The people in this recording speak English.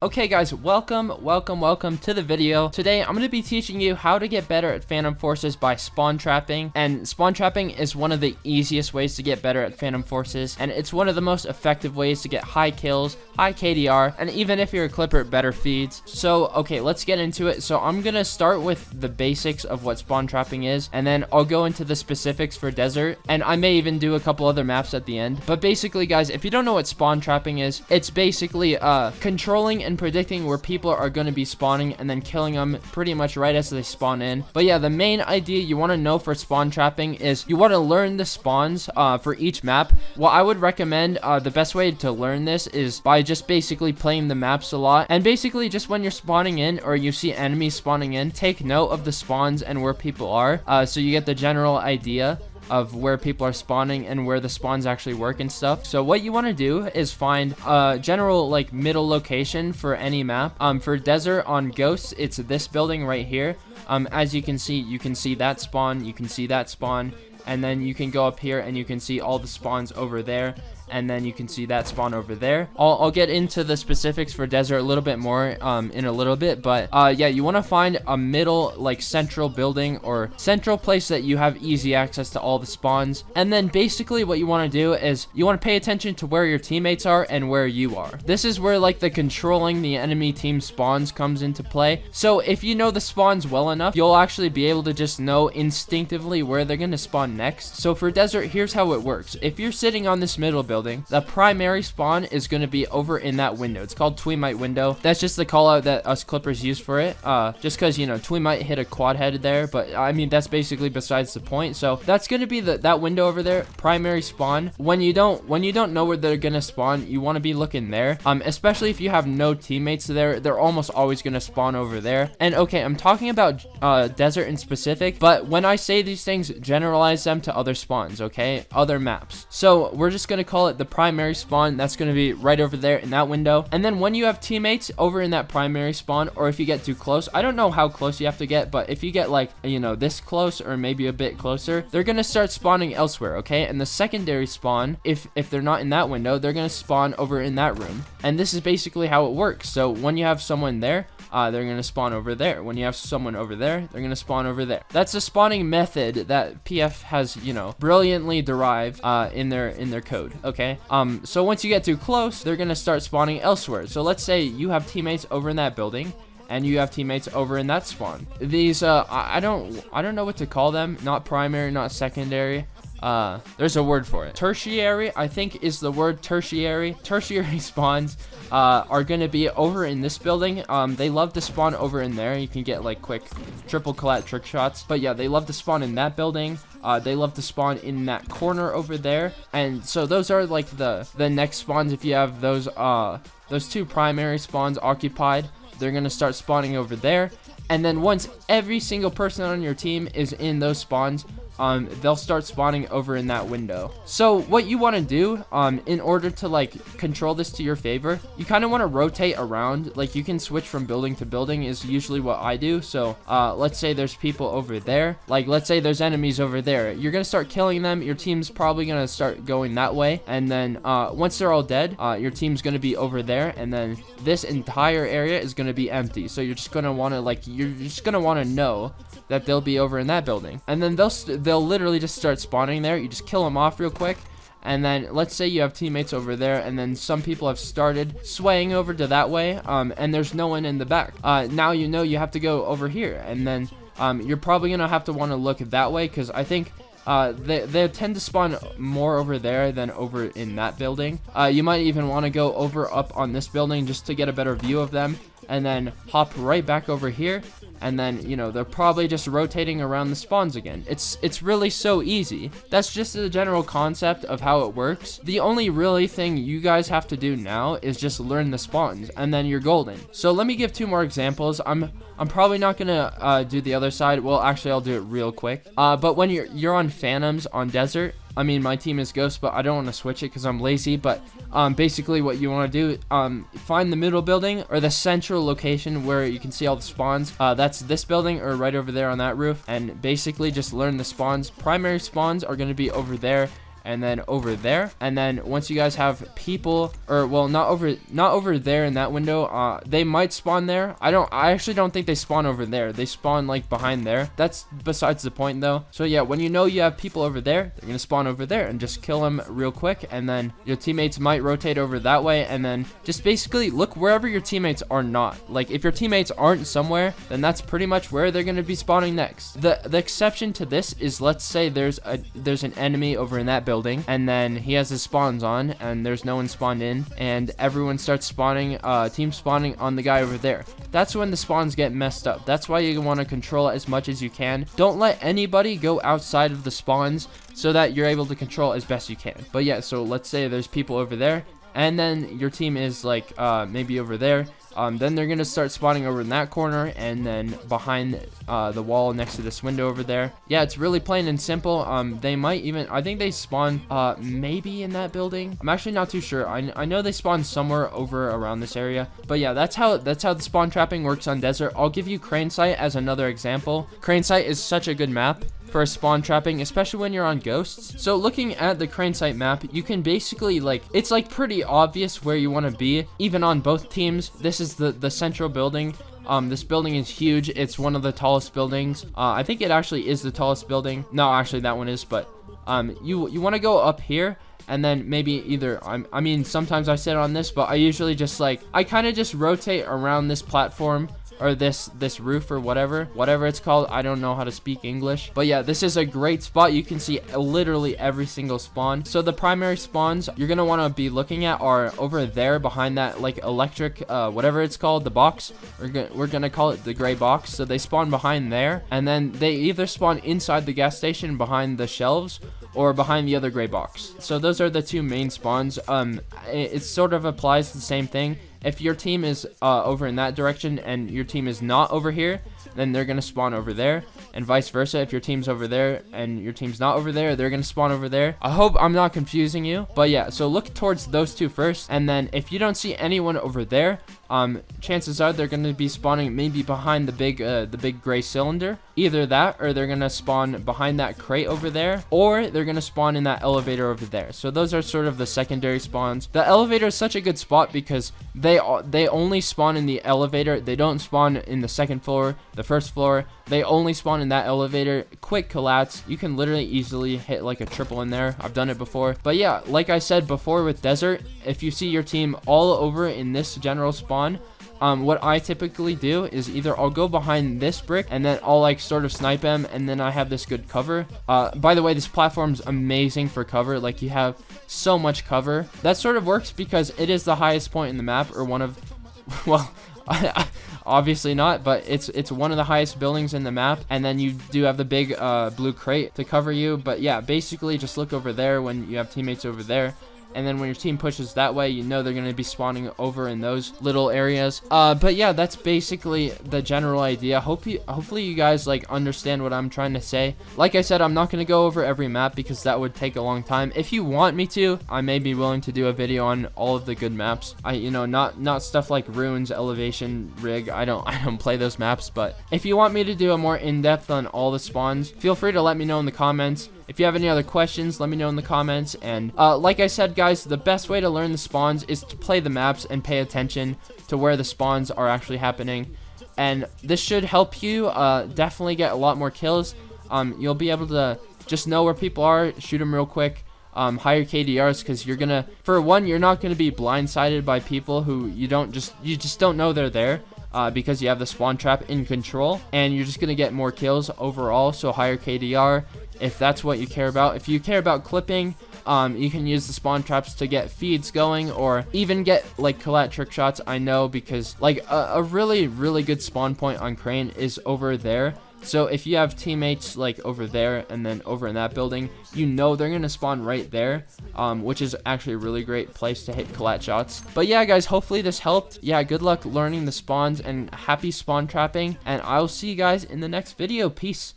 Okay guys, welcome to the video. Today I'm going to be teaching you how to get better at Phantom Forces by spawn trapping. And spawn trapping is one of the easiest ways to get better at Phantom Forces, and it's one of the most effective ways to get high kills, high KDR, and even if you're a clipper, better feeds. So okay, let's get into it. So I'm going to start with the basics of what spawn trapping is, and then I'll go into the specifics for desert, and I may even do a couple other maps at the end. But basically guys, if you don't know what spawn trapping is, it's basically controlling and predicting where people are going to be spawning and then killing them pretty much right as they spawn in. But yeah, the main idea you want to know for spawn trapping is you want to learn the spawns for each map. Well, I would recommend the best way to learn this is by just basically playing the maps a lot, and basically just when you're spawning in or you see enemies spawning in, take note of the spawns and where people are, so you get the general idea of where people are spawning and where the spawns actually work and stuff. So what you want to do is find a general like middle location for any map. For desert on ghosts, it's this building right here. As you can see that spawn, you can see that spawn, and then you can go up here and you can see all the spawns over there, and then you can see that spawn over there. I'll get into the specifics for desert a little bit more in a little bit, but yeah, you want to find a middle like central building or central place that you have easy access to all the spawns. And then basically what you want to do is you want to pay attention to where your teammates are and where you are. This is where like the controlling the enemy team spawns comes into play. So if you know the spawns well enough, you'll actually be able to just know instinctively where they're going to spawn next. So for desert, here's how it works. If you're sitting on this middle building, the primary spawn is going to be over in that window. It's called Tweemite window. That's just the call out that us clippers use for it, just because, you know, Tweemite hit a quad head there, but I mean that's basically besides the point. So that's going to be that window over there, primary spawn. When you don't know where they're going to spawn, you want to be looking there, especially if you have no teammates there. They're almost always going to spawn over there. And okay, I'm talking about desert in specific, but when I say these things, generalize them to other spawns, okay, other maps. So we're just going to call it the primary spawn. That's going to be right over there in that window. And then when you have teammates over in that primary spawn, or if you get too close, I don't know how close you have to get, but if you get like, you know, this close or maybe a bit closer, they're going to start spawning elsewhere, okay? And the secondary spawn, if they're not in that window, they're going to spawn over in that room. And this is basically how it works. So when you have someone there, they're going to spawn over there. When you have someone over there, they're going to spawn over there. That's the spawning method that PF has, you know, brilliantly derived in their code, okay? So once you get too close, they're going to start spawning elsewhere. So let's say you have teammates over in that building, and you have teammates over in that spawn. These I don't know what to call them. Not primary, not secondary. There's a word for it. Tertiary, I think, is the word. Tertiary spawns are gonna be over in this building. They love to spawn over in there. You can get like quick triple collat trick shots, but yeah, they love to spawn in that building. They love to spawn in that corner over there. And so those are like the next spawns. If you have those two primary spawns occupied, they're gonna start spawning over there. And then once every single person on your team is in those spawns, they'll start spawning over in that window. So what you want to do in order to like control this to your favor, you kind of want to rotate around. Like you can switch from building to building is usually what I do. So let's say there's people over there, like let's say there's enemies over there, you're gonna start killing them. Your team's probably gonna start going that way, and then once they're all dead, your team's gonna be over there, and then this entire area is gonna be empty. So you're just gonna want to know that they'll be over in that building, and then they'll literally just start spawning there. You just kill them off real quick, and then let's say you have teammates over there, and then some people have started swaying over to that way, and there's no one in the back. Now you know you have to go over here, and then you're probably gonna have to want to look that way, because I think they tend to spawn more over there than over in that building. You might even want to go over up on this building just to get a better view of them, and then hop right back over here, and then, you know, they're probably just rotating around the spawns again. It's really so easy. That's just the general concept of how it works. The only really thing you guys have to do now is just learn the spawns, and then you're golden. So let me give two more examples. I'm probably not gonna do the other side. Well, actually, I'll do it real quick. But when you're on Phantoms on desert, I mean, my team is Ghost, but I don't want to switch it because I'm lazy. But basically what you want to do, find the middle building or the central location where you can see all the spawns. That's this building or right over there on that roof. And basically just learn the spawns. Primary spawns are going to be over there. and then over there. And then once you guys have people, or well, not over there in that window, they might spawn there. I actually don't think they spawn over there. They spawn like behind there. That's besides the point though. So yeah, when you know you have people over there, they're gonna spawn over there and just kill them real quick, and then your teammates might rotate over that way, and then just basically look wherever your teammates are not. Like if your teammates aren't somewhere, then that's pretty much where they're gonna be spawning next. The exception to this is, let's say there's an enemy over in that building, and then he has his spawns on and there's no one spawned in, and everyone starts spawning, team spawning on the guy over there. That's when the spawns get messed up. That's why you want to control it as much as you can. Don't let anybody go outside of the spawns so that you're able to control as best you can. But yeah, so let's say there's people over there, and then your team is like maybe over there. Then they're gonna start spawning over in that corner, and then behind the wall next to this window over there. Yeah, it's really plain and simple. They might even, I think they spawn maybe in that building. I'm actually not too sure. I know they spawn somewhere over around this area. But yeah, that's how the spawn trapping works on desert. I'll give you Crane Site as another example. Crane Site is such a good map for spawn trapping, especially when you're on ghosts. So looking at the Crane Site map, you can basically it's like pretty obvious where you want to be, even on both teams. This is the central building. This building is huge. It's one of the tallest buildings. I think it actually is the tallest building. No, actually that one is, but you want to go up here, and then maybe either, I mean, sometimes I sit on this, but I usually just I kind of just rotate around this platform, or this roof, or whatever it's called. I don't know how to speak English, but yeah, this is a great spot. You can see literally every single spawn. So the primary spawns you're gonna want to be looking at are over there behind that electric whatever it's called, the box. We're gonna call it the gray box. So they spawn behind there, and then they either spawn inside the gas station behind the shelves, or behind the other gray box. So those are the two main spawns. It sort of applies the same thing. If your team is over in that direction and your team is not over here, then they're going to spawn over there, and vice versa. If your team's over there and your team's not over there, they're going to spawn over there. I hope I'm not confusing you, but yeah, so look towards those two first, and then if you don't see anyone over there, chances are they're going to be spawning maybe behind the big gray cylinder. Either that, or they're going to spawn behind that crate over there, or they're going to spawn in that elevator over there. So those are sort of the secondary spawns. The elevator is such a good spot because they only spawn in the elevator. They don't spawn in the second floor, the first floor. They only spawn in that elevator. Quick collapse. You can literally easily hit like a triple in there. I've done it before. But yeah, like I said before with desert, if you see your team all over in this general spawn, what I typically do is either I'll go behind this brick, and then I'll sort of snipe them, and then I have this good cover. By the way, this platform's amazing for cover. You have so much cover. That sort of works because it is the highest point in the map, or one of, well, obviously not, but it's one of the highest buildings in the map, and then you do have the big blue crate to cover you. But yeah, basically just look over there when you have teammates over there, and then when your team pushes that way, you know they're going to be spawning over in those little areas. But yeah, that's basically the general idea. Hopefully you guys understand what I'm trying to say. Like I said, I'm not going to go over every map because that would take a long time. If you want me to, I may be willing to do a video on all of the good maps. Not stuff like ruins, elevation, rig. I don't play those maps, but if you want me to do a more in-depth on all the spawns, feel free to let me know in the comments. If you have any other questions, let me know in the comments. And like I said, guys, the best way to learn the spawns is to play the maps and pay attention to where the spawns are actually happening. And this should help you definitely get a lot more kills. You'll be able to just know where people are, shoot them real quick. Higher KDRs, because you're gonna, for one, you're not gonna be blindsided by people who you just don't know they're there. Because you have the spawn trap in control, and you're just gonna get more kills overall. So higher KDR, if that's what you care about. If you care about clipping, you can use the spawn traps to get feeds going, or even get collat trick shots. I know, because a really good spawn point on Crane is over there. So if you have teammates over there and then over in that building, you know they're gonna spawn right there, which is actually a really great place to hit collat shots. But yeah, guys, hopefully this helped. Yeah, good luck learning the spawns, and happy spawn trapping, and I'll see you guys in the next video. Peace.